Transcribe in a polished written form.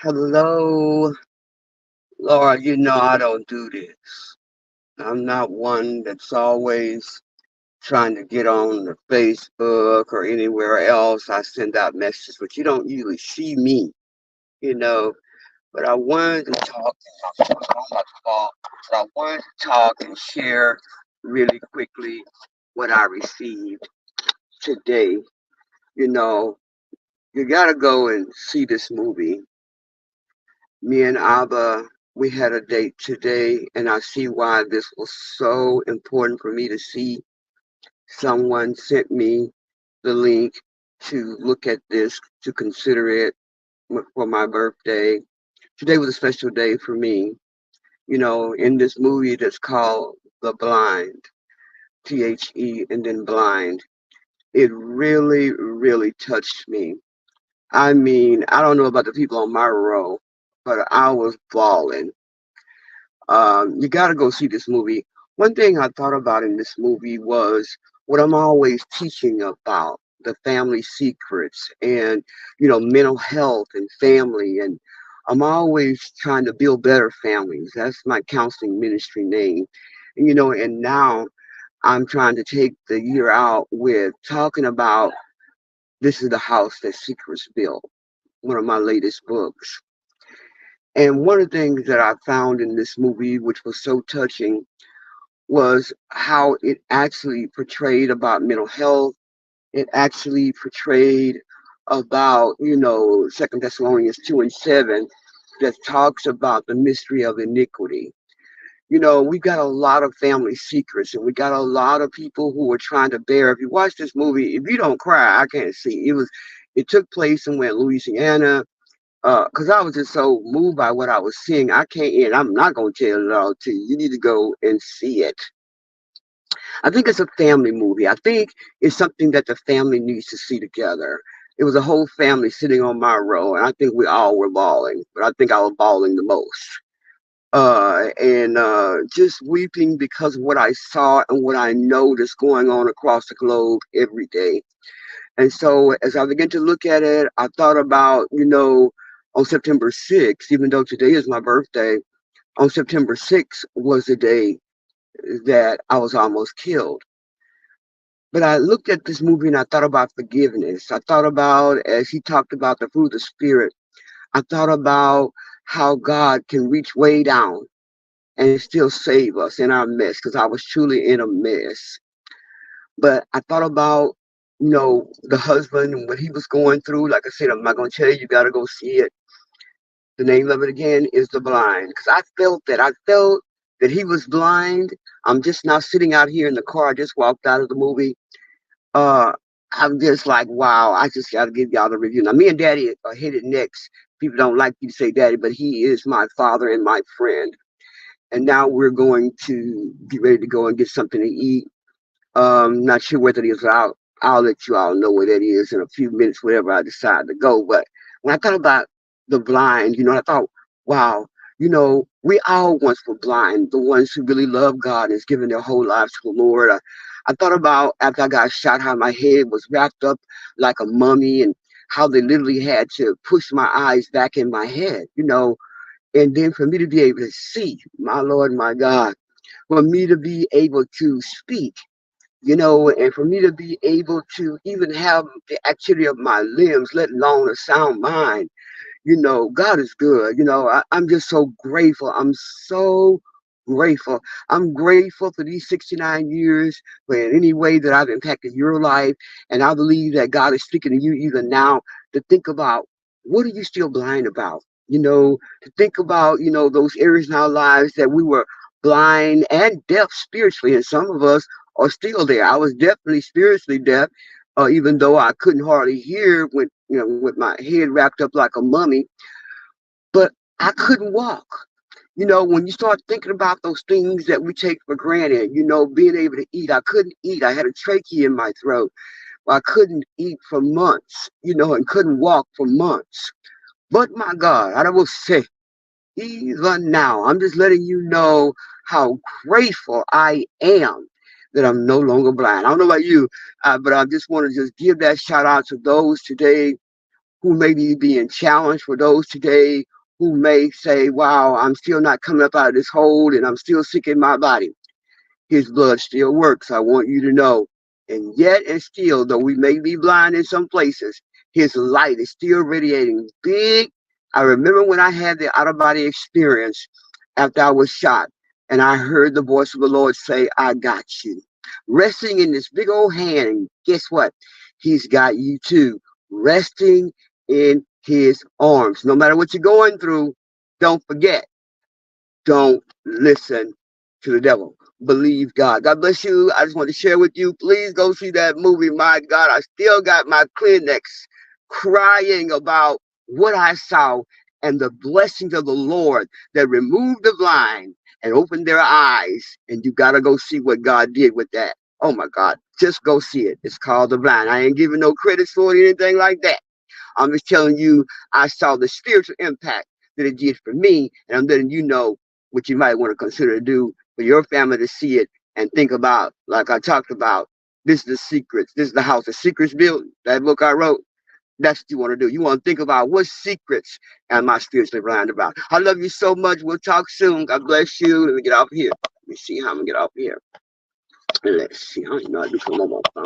Hello, Laura. You know I don't do this. I'm not one that's always trying to get on the Facebook or anywhere else. I send out messages, but you don't usually see me, you know. But I wanted to talk. I'm on my call, but I wanted to talk and share really quickly what I received today. You know, you gotta go and see this movie. Me and Abba, we had a date today, and I see why this was so important for me to see. Someone sent me the link to look at this, to consider it for my birthday. Today was a special day for me. You know, in this movie that's called The Blind, THE, and then Blind, it really, really touched me. I mean, I don't know about the people on my row, but I was bawling. You got to go see this movie. One thing I thought about in this movie was what I'm always teaching about, the family secrets and, mental health and family. And I'm always trying to build better families. That's my counseling ministry name. And now I'm trying to take the year out with talking about This is the House That Secrets Built, one of my latest books. And one of the things that I found in this movie, which was so touching, was how it actually portrayed about mental health. It actually portrayed about, Second Thessalonians 2:7, that talks about the mystery of iniquity. We got a lot of family secrets, and we got a lot of people who are trying to bear. If you watch this movie, if you don't cry, I can't see. It took place somewhere in Louisiana, because I was just so moved by what I was seeing. I can't, and I'm not going to tell it all to you. You need to go and see it. I think it's a family movie. I think it's something that the family needs to see together. It was a whole family sitting on my row, and I think we all were bawling, but I think I was bawling the most. And just weeping because of what I saw and what I know that's going on across the globe every day. And so as I began to look at it, I thought about, on September 6th, even though today is my birthday, on September 6th was the day that I was almost killed. But I looked at this movie and I thought about forgiveness. I thought about, as he talked about the fruit of the Spirit, I thought about how God can reach way down and still save us in our mess, because I was truly in a mess. But I thought about, the husband and what he was going through. Like I said, I'm not going to tell you, you got to go see it. The name of it again is The Blind, because I felt that. I felt that he was blind. I'm just now sitting out here in the car. I just walked out of the movie. Uh, I'm just like, wow, I just got to give y'all the review. Now, me and Daddy are headed next. People don't like you to say Daddy, but he is my father and my friend. And now we're going to get ready to go and get something to eat. Not sure where that is. I'll let you all know where that is in a few minutes, wherever I decide to go. But when I thought about the blind, I thought, wow, we all once were blind. The ones who really love God and has given their whole lives to the Lord. I thought about after I got shot, how my head was wrapped up like a mummy, and how they literally had to push my eyes back in my head, and then for me to be able to see, my Lord, my God, for me to be able to speak, and for me to be able to even have the activity of my limbs, let alone a sound mind. God is good. I'm just so grateful. I'm so grateful. I'm grateful for these 69 years, for in any way that I've impacted your life. And I believe that God is speaking to you even now to think about, what are you still blind about? To think about, those areas in our lives that we were blind and deaf spiritually. And some of us are still there. I was definitely spiritually deaf, even though I couldn't hardly hear with my head wrapped up like a mummy, but I couldn't walk. When you start thinking about those things that we take for granted, being able to eat, I couldn't eat. I had a trachea in my throat. I couldn't eat for months, and couldn't walk for months. But my God, I will say, even now, I'm just letting you know how grateful I am that I'm no longer blind. I don't know about you, but I just want to just give that shout out to those today who may be being challenged, for those today who may say, wow, I'm still not coming up out of this hole and I'm still sick in my body. His blood still works. I want you to know. And yet and still, though we may be blind in some places, his light is still radiating big. I remember when I had the out of body experience after I was shot, and I heard the voice of the Lord say, I got you. Resting in this big old hand. And guess what? He's got you too. Resting in his arms. No matter what you're going through, don't forget, don't listen to the devil. Believe God. God bless you. I just want to share with you. Please go see that movie. My God, I still got my Kleenex crying about what I saw and the blessings of the Lord that removed the blind and opened their eyes. And you got to go see what God did with that. Oh my God. Just go see it. It's called The Blind. I ain't giving no credit for it or anything like that. I'm just telling you, I saw the spiritual impact that it did for me, and I'm letting you know what you might want to consider to do for your family to see it and think about, like I talked about, this is the secrets. This is the house of secrets built. That book I wrote. That's what you want to do. You want to think about what secrets am I spiritually blind about. I love you so much. We'll talk soon. God bless you. Let me get off here. Let me see how I'm gonna get off here. Let's see. I don't know how to do from my phone.